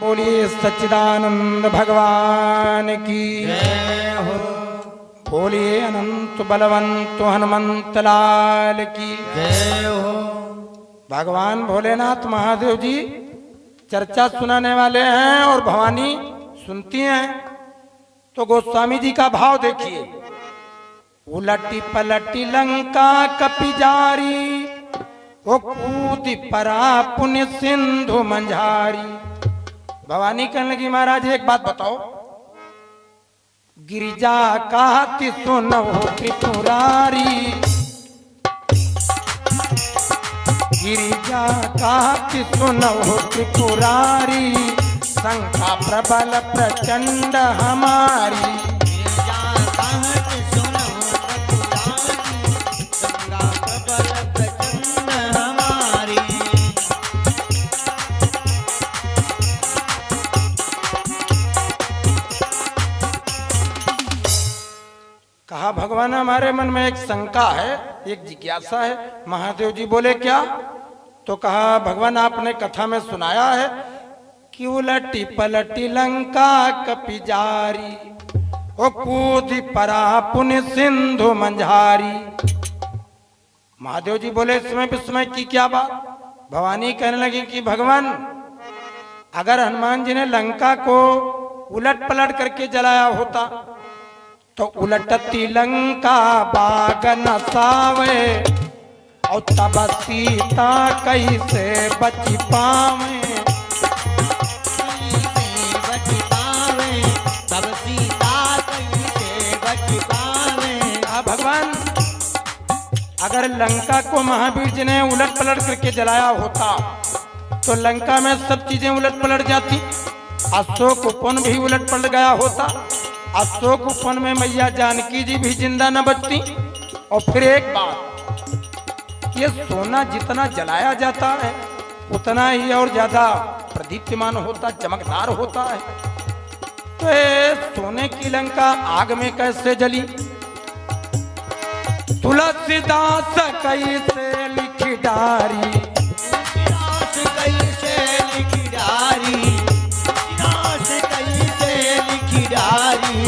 बोलिए सच्चिदानंद भगवान की जय हो। बोलिए अनंत बलवंत हनुमंत लाल की जय हो। भगवान भोलेनाथ महादेव जी चर्चा सुनाने वाले हैं और भवानी सुनती हैं। तो गोस्वामी जी का भाव देखिए। उलटी पलटी लंका कपि जारी, वो कूदी परा पुण्य सिंधु मंझारी। भवानी कहने लगी महाराज एक बात बताओ, गिरिजा कहती सुनो त्रिपुरारी, गिरिजा कहती सुनो त्रिपुरारी, शंखा प्रबल प्रचंड हमारी। कहा भगवान हमारे मन में एक शंका है, एक जिज्ञासा है। महादेव जी बोले क्या? तो कहा भगवान आपने कथा में सुनाया है कि उलटी पलटी लंका कपि जारी, ओ कूदी परा पुण्य सिंधु मंझारी। महादेव जी बोले इसमें विस्मय की क्या बात? भवानी कहने लगी कि भगवान अगर हनुमान जी ने लंका को उलट पलट करके जलाया होता तो उलटती लंका बाग न सावे, और तब सीता कैसे बच पावे, तब सीता कैसे बच पावे। भगवान अगर लंका को महावीर जी ने उलट पलट करके जलाया होता तो लंका में सब चीजें उलट पलट जाती। अशोक उपवन भी उलट पलट गया होता, अशोक उपवन में मैया जानकी जी भी जिंदा न बचती। और फिर एक बात, ये सोना जितना जलाया जाता है उतना ही और ज्यादा प्रदीप्यमान होता, चमकदार होता है। तो ये सोने की लंका आग में कैसे जली? तुलसीदास कैसे लिखी डारी, कैसे लिखी डारी, कैसे लिखी डारी।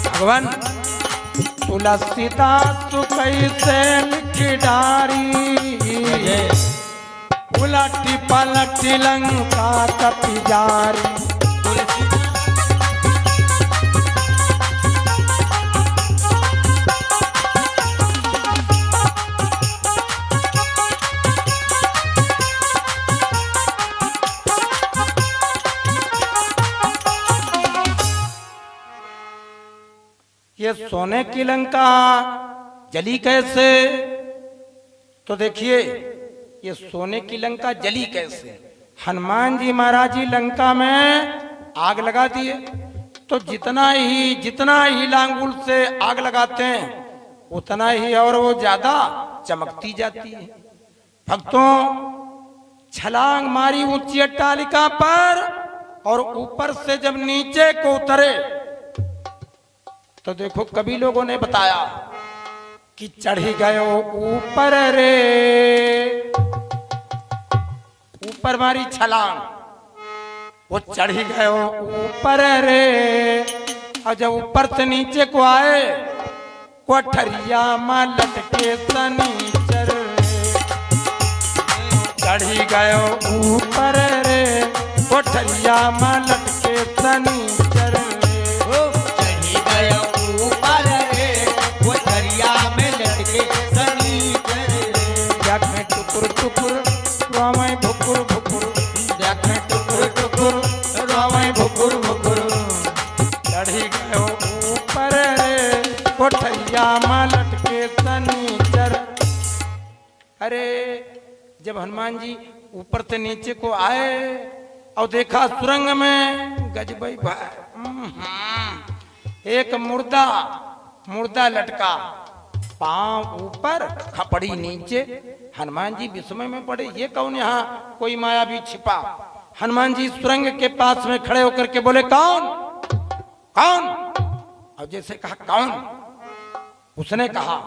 भगवान तुलसीदास कैसे लिखी डारी, उलटी पलटी लंका कपि जारी। ये सोने की लंका जली कैसे? तो देखिए ये सोने की लंका जली कैसे? हनुमान जी महाराज जी लंका में आग लगा दिए तो जितना ही लांगुल से आग लगाते हैं उतना ही और वो ज्यादा चमकती जाती है। भक्तों छलांग मारी ऊंची अट्टालिका पर और ऊपर से जब नीचे को उतरे तो देखो कभी लोगों ने बताया कि चढ़ी गयो ऊपर रे, ऊपर मारी छलांग, वो चढ़ी गयो ऊपर रे। और जब ऊपर से नीचे को आए कोठरिया में लटके सनीचर, चढ़ी गयो ऊपर रे, कोठरिया में लटके सनीचर। टुकुर रोमय भुकुर भुकुर, देखें टुकुर टुकुर रोमय भुकुर भुकुर। चढ़ी गयो ऊपर रे, कोठरिया में लटके सनीचर। अरे जब हनुमान जी ऊपर से नीचे को आए और देखा सुरंग में गजबई एक मुर्दा लटका, पांव ऊपर खपड़ी नीचे। हनुमान जी विस्मय में पड़े, ये कौन यहाँ कोई माया भी छिपा? हनुमान जी सुरंग के पास में खड़े होकर के बोले कौन कौन? और जैसे कहा कौन, उसने कहा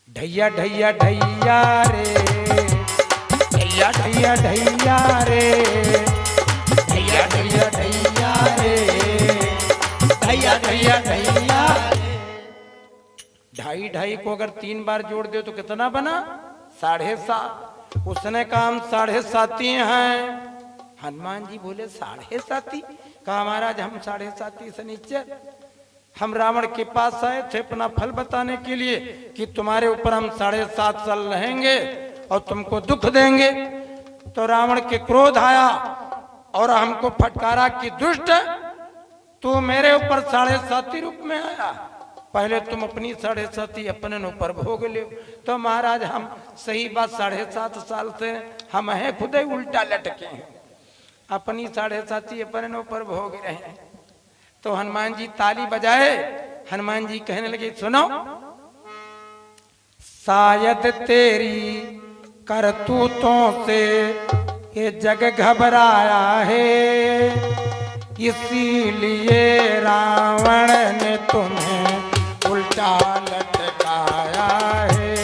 ढैया ढैया ढैया रे, ढैया ढैया ढैया रे, ढैया भैया ढैया। ढाई ढाई को अगर 3 बार जोड़ दो तो कितना बना? 7.5। उसने कहा हम 7.5 हैं। हनुमान जी बोले 7.5? कहा महाराज हम 7.5 शनिचर, हम रावण के पास आए थे अपना फल बताने के लिए कि तुम्हारे ऊपर हम 7.5 साल रहेंगे और तुमको दुख देंगे। तो रावण के क्रोध आया और हमको फटकारा कि दुष्ट, तू मेरे ऊपर 7.5 रूप में आया, पहले तुम अपनी 7.5 अपने ऊपर भोग ले। तो महाराज हम सही बात 7.5 साल से हम हैं खुद ही उल्टा लटके हैं, अपनी 7.5 अपने ऊपर भोग रहे हैं। तो हनुमान जी ताली बजाए, हनुमान जी कहने लगे सुनो, शायद तेरी करतूतों से ये जग घबराया है, इसीलिए रावण ने तुम्हें उल्टा लटकाया है।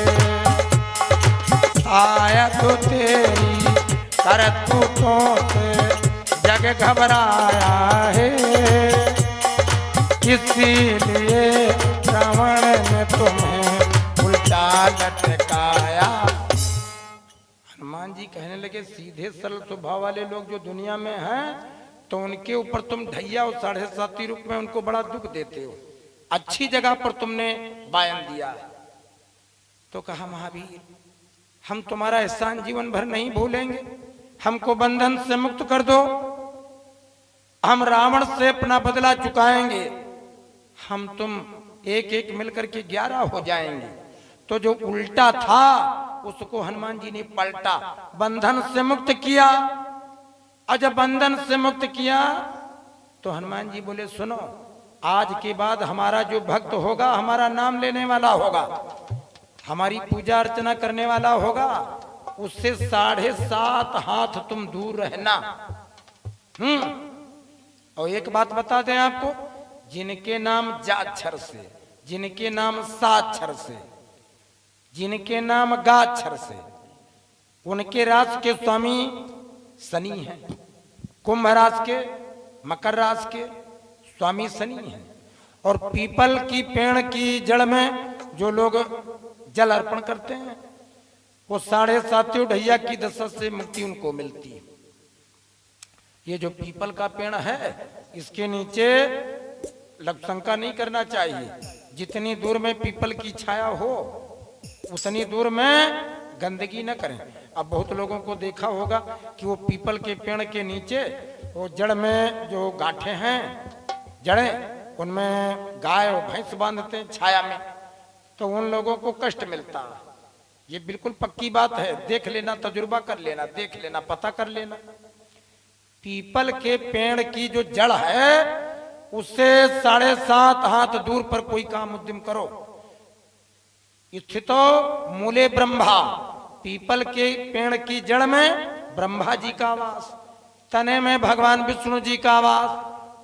शायद तेरी करतूतों से जग घबराया है, इसीलिए रावण ने तुम्हें उल्टा लटकाया। हनुमान जी कहने लगे सीधे सरल स्वभाव वाले लोग जो दुनिया में हैं तो उनके ऊपर तुम ढैया और 7.5 रूप में उनको बड़ा दुख देते हो, अच्छी जगह पर तुमने बयान दिया। तो कहा महावीर हम तुम्हारा एहसान जीवन भर नहीं भूलेंगे, हमको बंधन से मुक्त कर दो, हम रावण से अपना बदला चुकाएंगे, हम तुम एक एक मिलकर के 11 हो जाएंगे। तो जो उल्टा था उसको हनुमान जी ने पलटा, बंधन से मुक्त किया। और जब बंधन से मुक्त किया तो हनुमान जी बोले सुनो, आज के बाद हमारा जो भक्त होगा, हमारा नाम लेने वाला होगा, हमारी पूजा अर्चना करने वाला होगा, उससे 7.5 हाथ तुम दूर रहना। और एक बात बता दें आपको, जिनके नाम जाक्षर से, जिनके नाम साक्षर से, जिनके नाम गाक्षर से, उनके राशि के स्वामी शनि हैं। कुंभ राशि के, मकर राशि के स्वामी शनि हैं। और पीपल की पेड़ की जड़ में जो लोग जल अर्पण करते हैं वो 7.5 ढैया की दशा से मुक्ति उनको मिलती है। ये जो पीपल का पेड़ है इसके नीचे लघुशंका नहीं करना चाहिए, जितनी दूर में पीपल की छाया हो उतनी दूर में गंदगी न करें। अब बहुत लोगों को देखा होगा कि वो पीपल के पेड़ के नीचे वो जड़ में जो गांठे हैं, जड़ें, उनमें गाय और भैंस बांधते हैं छाया में, तो उन लोगों को कष्ट मिलता है। ये बिल्कुल पक्की बात है, देख लेना, तजुर्बा कर लेना, देख लेना, पता कर लेना। पीपल के पेड़ की जो जड़ है उससे 7.5 हाथ दूर पर कोई काम उद्यम करो। स्थितो मूले ब्रह्मा, पीपल के पेड़ की जड़ में ब्रह्मा जी का वास, तने में भगवान विष्णु जी का वास,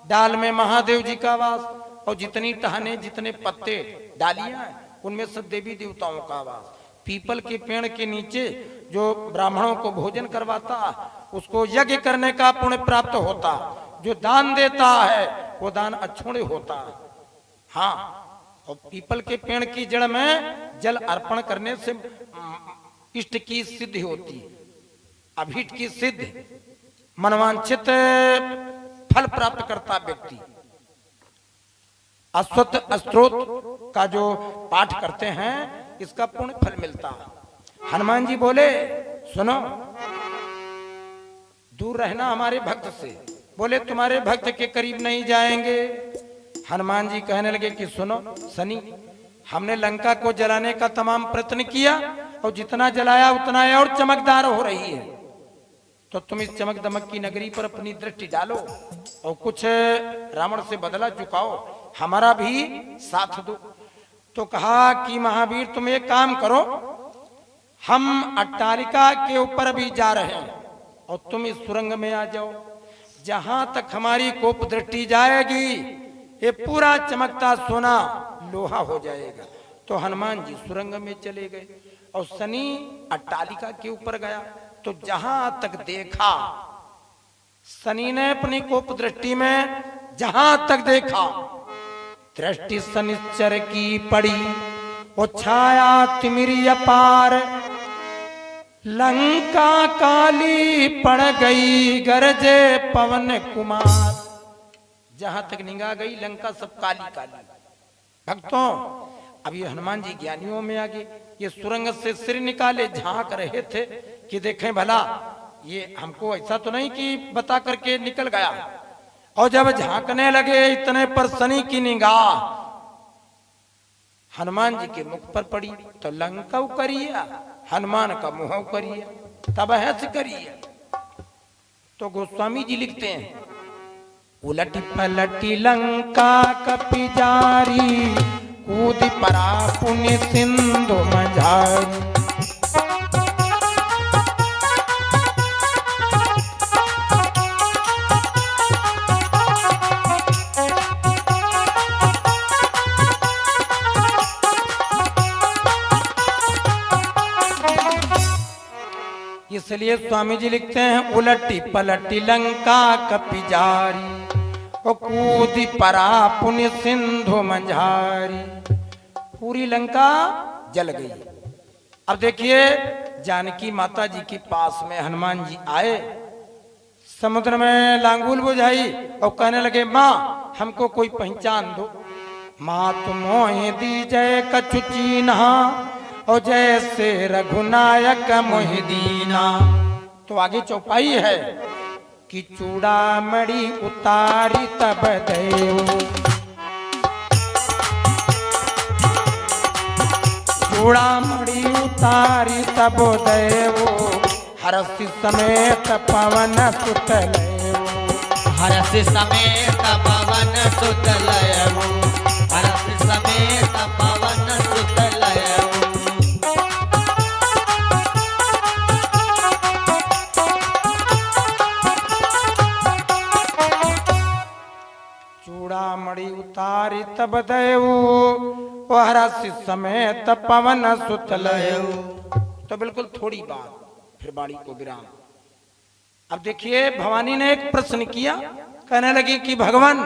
डाल में महादेव जी का वास, और जितनी टहने, जितने पत्ते, डालियां हैं उनमें सब देवी देवताओं का वास। पीपल के पेड़ के नीचे जो ब्राह्मणों को भोजन करवाता उसको यज्ञ करने का पुण्य प्राप्त होता, जो दान देता है वो दान अक्षुण्य होता है। हाँ, और पीपल के पेड़ की जड़ में जल अर्पण करने से इष्ट की सिद्धि होती है, अभीष्ट की सिद्धि, मनवांछित फल प्राप्त करता व्यक्ति। अश्वत्थ स्त्रोत का जो पाठ करते हैं इसका पुण्य फल मिलता है। हनुमान जी बोले सुनो, दूर रहना हमारे भक्त से। बोले तुम्हारे भक्त के करीब नहीं जाएंगे। हनुमान जी कहने लगे कि सुनो शनि, हमने लंका को जलाने का तमाम प्रयत्न किया और जितना जलाया उतना और चमकदार हो रही है, तो तुम इस चमक दमक की नगरी पर अपनी दृष्टि डालो और कुछ रावण से बदला चुकाओ, हमारा भी साथ दो। तो कहा कि महावीर तुम एक काम करो, हम अट्टालिका के ऊपर अभी जा रहे हैं और तुम इस सुरंग में आ जाओ, जहां तक हमारी कोप दृष्टि जाएगी ये पूरा चमकता सोना लोहा हो जाएगा। तो हनुमान जी सुरंग में चले गए और शनि अट्टालिका के ऊपर गया। तो जहां तक देखा, शनि ने अपनी कोप दृष्टि में जहां तक देखा दृष्टि सनिश्चर की पड़ी, वो छाया तिमिरी अपार, लंका काली पड़ गई गरजे पवन कुमार। जहां तक निगाह गई लंका सब काली काली। भक्तों, अब ये हनुमान जी ज्ञानियों में आ गए, ये सुरंग से सिर निकाले झांक रहे थे कि देखें भला ये हमको ऐसा तो नहीं कि बता करके निकल गया। और जब झांकने लगे इतने पर शनि की निगाह हनुमान जी के मुख पर पड़ी तो लंका करिया, हनुमान का मुंह करिया, तब हंस करिया। तो गोस्वामी जी लिखते हैं, उलटी पलटी लंका कपि जारी, कूद परा पुण्य सिंधु मझारी। इसलिए स्वामी जी लिखते हैं, उलटी पलटी लंका कपि जारी, ओ कूदी परा पुण्य सिंधु मंझारी। पूरी लंका जल गई। अब देखिए जानकी माता जी के पास में हनुमान जी आए, समुद्र में लांगुल बुझाई और कहने लगे, माँ हमको कोई पहचान दो। माँ तुम मोहि दी जय कछु चीन्हा, और जैसे रघुनायक मोहि दीना। तो आगे चौपाई है कि चूड़ामणि उतारी तब देव, चूड़ामणि उतारी तब देव, हरसि समेत पवन सुत लेव। हरसि समेत पवन सुत लयऊ, हरसि समेत पवन सुत लयऊ। चूड़ामणि उतारी तब देऊ, हरसि समेत पवन सुत लेऊ। तो बिल्कुल थोड़ी बात, फिर बाणी को विराम। अब देखिए भवानी ने एक प्रश्न किया, कहने लगी कि भगवान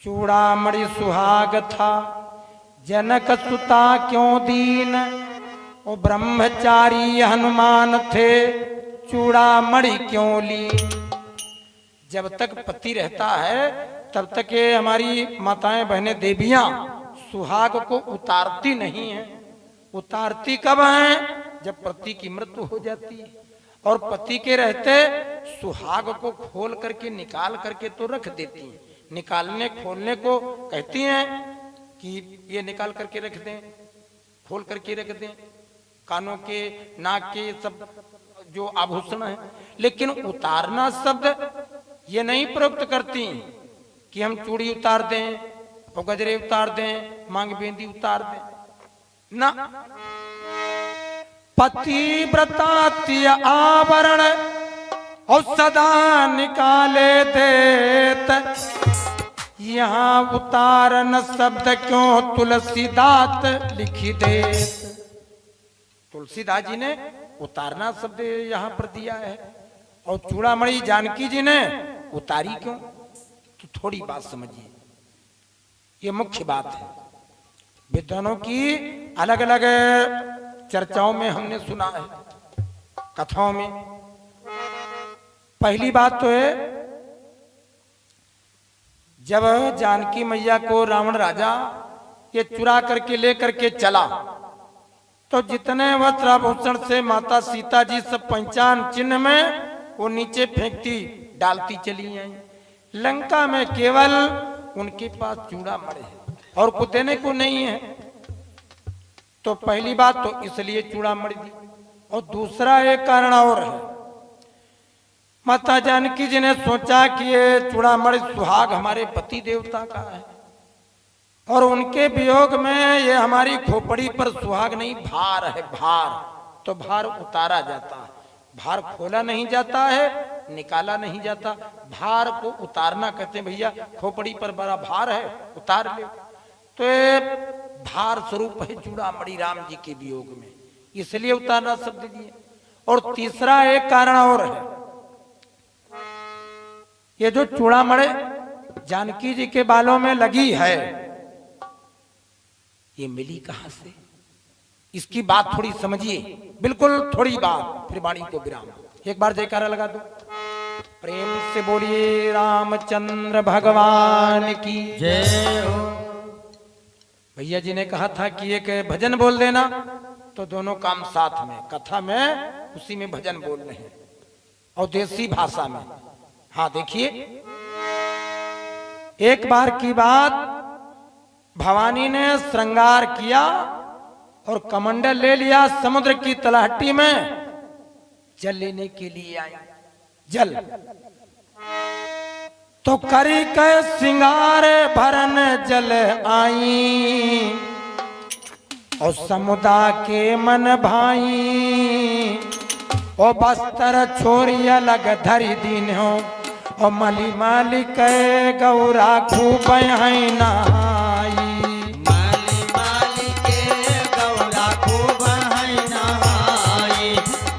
चूड़ामणि सुहाग था, जनक सुता क्यों दीन, वो ब्रह्मचारी हनुमान थे, चूड़ामणि क्यों ली। जब तक पति रहता है तब तक ये हमारी माताएं बहनें देवियां सुहाग को उतारती नहीं है। उतारती कब है? जब पति की मृत्यु हो जाती है। और पति के रहते सुहाग को खोल करके निकाल करके तो रख देती हैं। निकालने खोलने को कहती हैं कि ये निकाल करके रख दें, खोल करके रख दें, कानों के नाक के सब जो आभूषण है। लेकिन उतारना शब्द ये नहीं प्रयुक्त करती कि हम चूड़ी उतार दें और गजरे उतार दें, मांग बेंदी उतार दें ना। पतिव्रता आवरण और सदा निकाले देत, यहाँ उतारन शब्द क्यों तुलसीदास लिखी देत। तुलसीदास जी ने उतारना शब्द यहाँ पर दिया है और चूड़ामणि जानकी जी ने उतारी क्यों? तो थोड़ी बात समझिए, ये मुख्य बात है। विद्वानों की अलग अलग चर्चाओं में हमने सुना है, कथाओं में। पहली बात तो है, जब जानकी मैया को रावण राजा ये चुरा करके ले करके चला तो जितने वस्त्र आभूषण से माता सीता जी सब पहचान चिन्ह में वो नीचे फेंकती डालती चली आई। लंका में केवल उनके पास चूड़ामणि है और कुछ देने को नहीं है। तो पहली बात तो इसलिए चूड़ामणि दी। और दूसरा एक कारण और है, माता जानकी जी ने सोचा कि ये चूड़ामणि सुहाग हमारे पति देवता का है और उनके वियोग में ये हमारी खोपड़ी पर सुहाग नहीं भार है, भार। तो भार उतारा जाता है, भार खोला नहीं जाता है, निकाला नहीं जाता। भार को उतारना कहते हैं, भैया खोपड़ी पर बड़ा भार है उतार ले। तो ये भार स्वरूप है चूड़ामणि राम जी के वियोग में, इसलिए उतारना शब्द दिए। और तीसरा एक कारण और है, ये जो चूड़ामणि जानकी जी के बालों में लगी है, ये मिली कहां से? इसकी बात थोड़ी समझिए, बिल्कुल थोड़ी बात, फिर वाणी को विराम। एक बार जयकारा लगा दो, प्रेम से बोलिए रामचंद्र भगवान की जय हो। भैया जी ने कहा था कि एक भजन बोल देना, तो दोनों काम साथ में, कथा में उसी में भजन बोल रहे हैं और देसी भाषा में। हाँ देखिए, एक बार की बात, भवानी ने श्रृंगार किया और कमंडल ले लिया, समुद्र की तलहटी में जल लेने के लिए आई। जल तो करी के सिंगार भरन जल आई, और समुदा के मन भाई, ओ बस्तर छोरिया लग धरी दिन हो, और मली माली के गौरा खूब नहाई। माली माली के गौरा खूब है नहाई,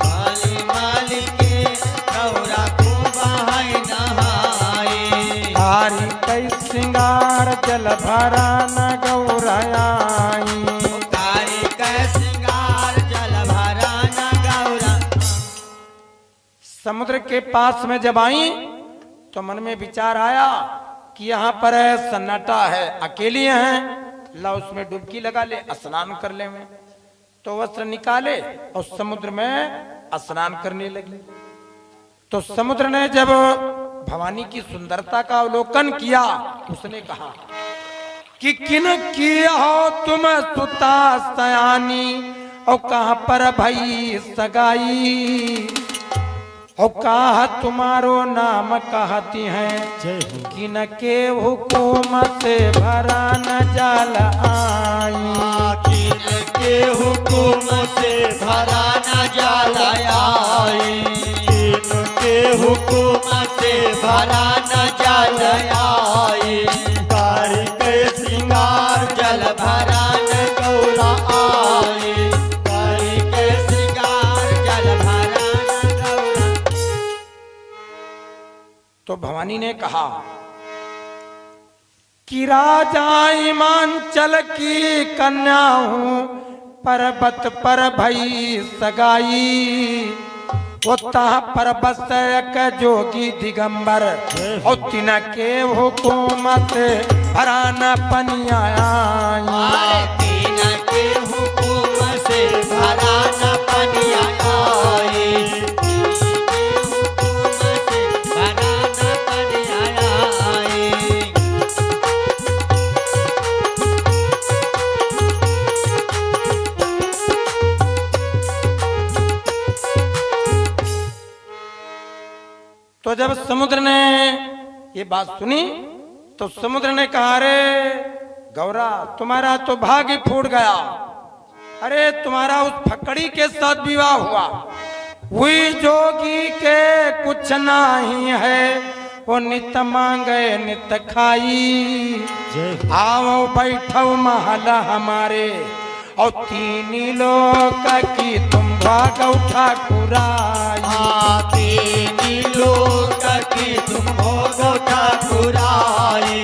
माली माली के गौरा खूब है नहाई। हारी कई सिंगार जल भरा न गौराई, तारी के सिंगार जल भरा न गौरा। समुद्र के पास में जब आई तो मन में विचार आया कि यहाँ पर सन्नाटा है, अकेली हैं, ला उसमें डुबकी लगा ले, स्नान कर ले में। तो वस्त्र निकाले और समुद्र में स्नान करने लगी। तो समुद्र ने जब भवानी की सुंदरता का अवलोकन किया, उसने कहा कि किन किया हो तुम सुता सयानी, और कहां पर भई सगाई, और कहा तुम्हारो नाम कहती हैं, किन के हुकुम से भरा न जल आई। किन के हुकुम से भरा न जल आई, किन के हुकुम से भरा न जल आई। तारी के सिंगार जल भरा न गौरा आई, तारी के सिंगार जल भरा न गौरा। तो भवानी ने कहा कि राजा हिमांचल की कन्या हूं, पर्वत पर भई सगाई, ओता पर बस एक जोगी दिगंबर, और तिन के हुकुम से भरा न पनिया आई। तीन के हुकुम से भरा न पनिया आई, तीन के हुकुम से भरा न पनिया आई। तो जब समुद्र ने ये बात सुनी तो समुद्र ने कहा, अरे गौरा तुम्हारा तो भाग्य फूट गया, अरे तुम्हारा उस फकड़ी के साथ विवाह हुआ, हुई जोगी के कुछ नहीं है, वो नित मांगे नित खाई। आओ बैठो महल हमारे, और तीन लोग की तुम भागो ठाकुराई। तीन लोग की तुम भोगो ठाकुराई।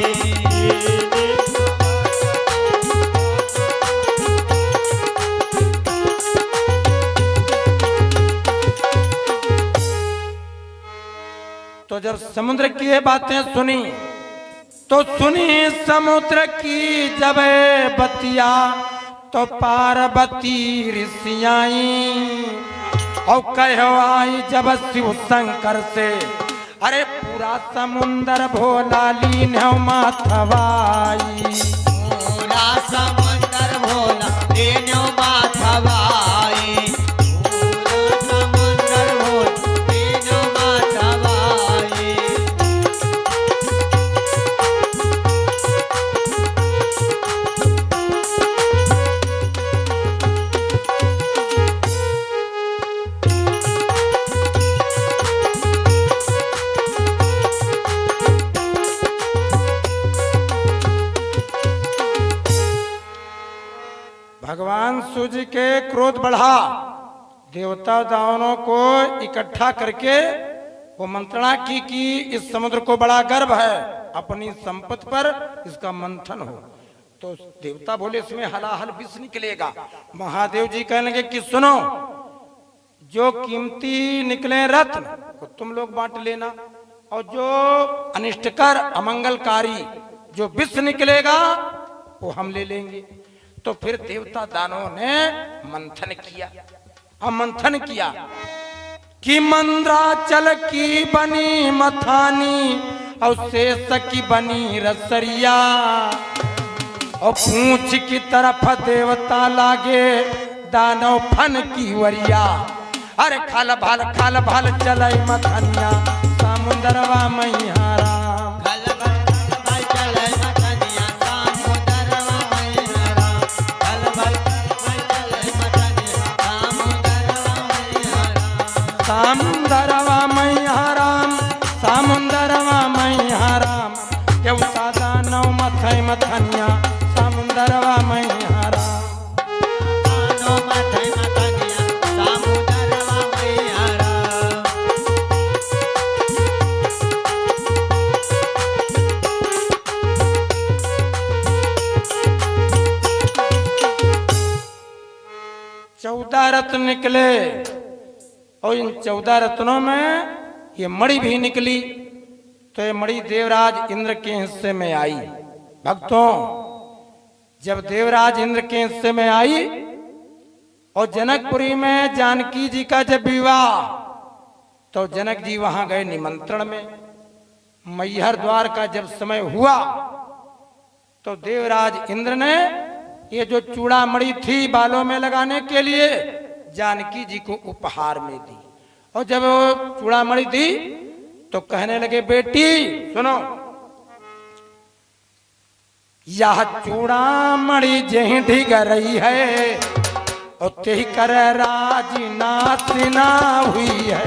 तो जब समुद्र की ये बातें सुनी तो सुनी समुद्र की जब बतिया, तो पार्वती ऋषियाई, और कहो आई जब शिव शंकर से, अरे पूरा समुंदर भोला लीन माथवाई। पूरा समुंदर भोला लेनो माथवाई, पूरा समुंदर भोला लेनो माथवाई। भगवान सूर्य के क्रोध बढ़ा, देवता दानवों को इकट्ठा करके वो मंत्रणा की कि इस समुद्र को बड़ा गर्व है, अपनी संपत्ति पर इसका मंथन हो। तो देवता बोले इसमें हलाहल विष निकलेगा। महादेव जी कहने लगे कि सुनो, जो कीमती निकले रत्न को तुम लोग बांट लेना, और जो अनिष्टकर अमंगलकारी जो विष निकलेगा वो हम ले लेंगे। तो फिर देवता दानवों ने मंथन किया। अब मंथन किया कि मंद्राचल की बनी मथानी और शेष की बनी रसरिया, और पूंछ की तरफ देवता लागे दानव फन की वरिया। अरे खाल भाल चले मथनिया समुद्रवा मैया राम। खल भल चले मथनिया समुद्रवा मैया राम। खल भल चले मथनिया समुद्रवा मैया राम। समुद्रवा मैया राम, समुद्रवा मैया राम। केहू सादा नौ मथई मथनिया समुद्रवा मैया राम। नो मथई मथनिया समुद्रवा मैया राम। चौदह रत्न निकले, और इन 14 रत्नों में ये मणि भी निकली। तो ये मणि देवराज इंद्र के हिस्से में आई। भक्तों, जब देवराज इंद्र के हिस्से में आई और जनकपुरी में जानकी जी का जब विवाह, तो जनक जी वहां गए निमंत्रण में। मैहर द्वार का जब समय हुआ तो देवराज इंद्र ने ये जो चूड़ामणि थी बालों में लगाने के लिए जानकी जी को उपहार में दी। और जब वो चूड़ामणि दी तो कहने लगे, बेटी सुनो, यह चूड़ामणि जहीं ढिग रही है और तेही कर राजी नासिना हुई है।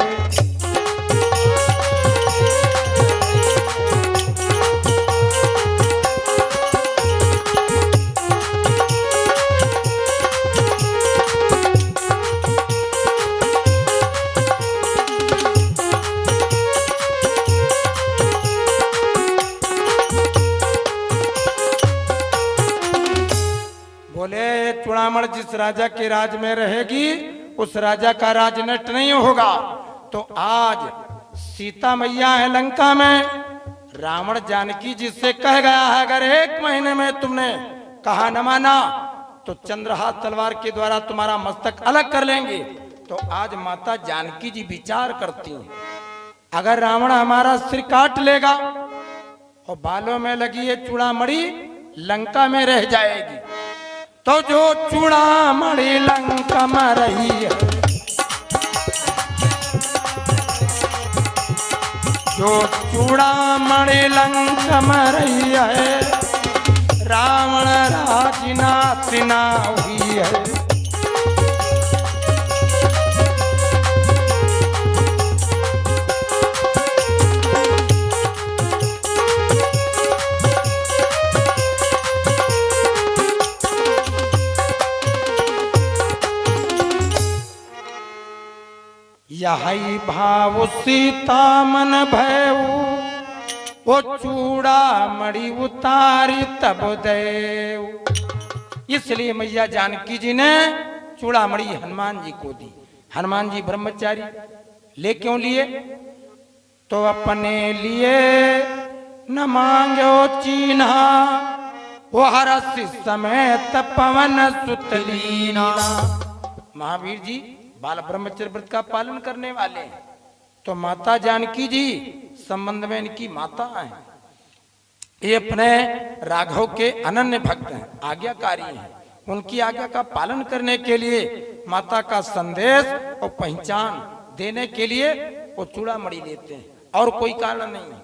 बोले चूड़ामणि जिस राजा के राज में रहेगी उस राजा का राज नष्ट नहीं होगा। तो आज सीता मैया है लंका में, रावण जानकी जी से कह गया है अगर 1 महीने में तुमने कहा न माना तो चंद्रहास तलवार के द्वारा तुम्हारा मस्तक अलग कर लेंगे। तो आज माता जानकी जी विचार करती हैं, अगर रावण हमारा सिर काट लेगा और बालों में लगी ये चूड़ामणि लंका में रह जाएगी, तो जो चूड़ामणि लंका में रही है, जो चूड़ामणि लंका में रही है, रावण राज नासिना हुई है। यही भाव सीता मन भयऊ, वो चूड़ामणि उतारी तब देव। इसलिए मैया जानकी जी ने चूड़ामणि हनुमान जी को दी। हनुमान जी ब्रह्मचारी ले क्यों लिए? तो अपने लिए न मांगो चीन्हा, वो हरस समेत पवन सुतलीना। महावीर जी बाल ब्रह्मचर्य व्रत का पालन करने वाले हैं। तो माता जानकी जी संबंध में इनकी माता हैं, ये अपने राघव के अनन्य भक्त हैं, आज्ञाकारी हैं। उनकी आज्ञा का पालन करने के लिए माता का संदेश और पहचान देने के लिए वो चूड़ामणि लेते हैं, और कोई कारण नहीं है।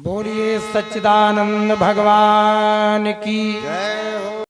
बोलिए सच्चिदानंद भगवान की जय हो।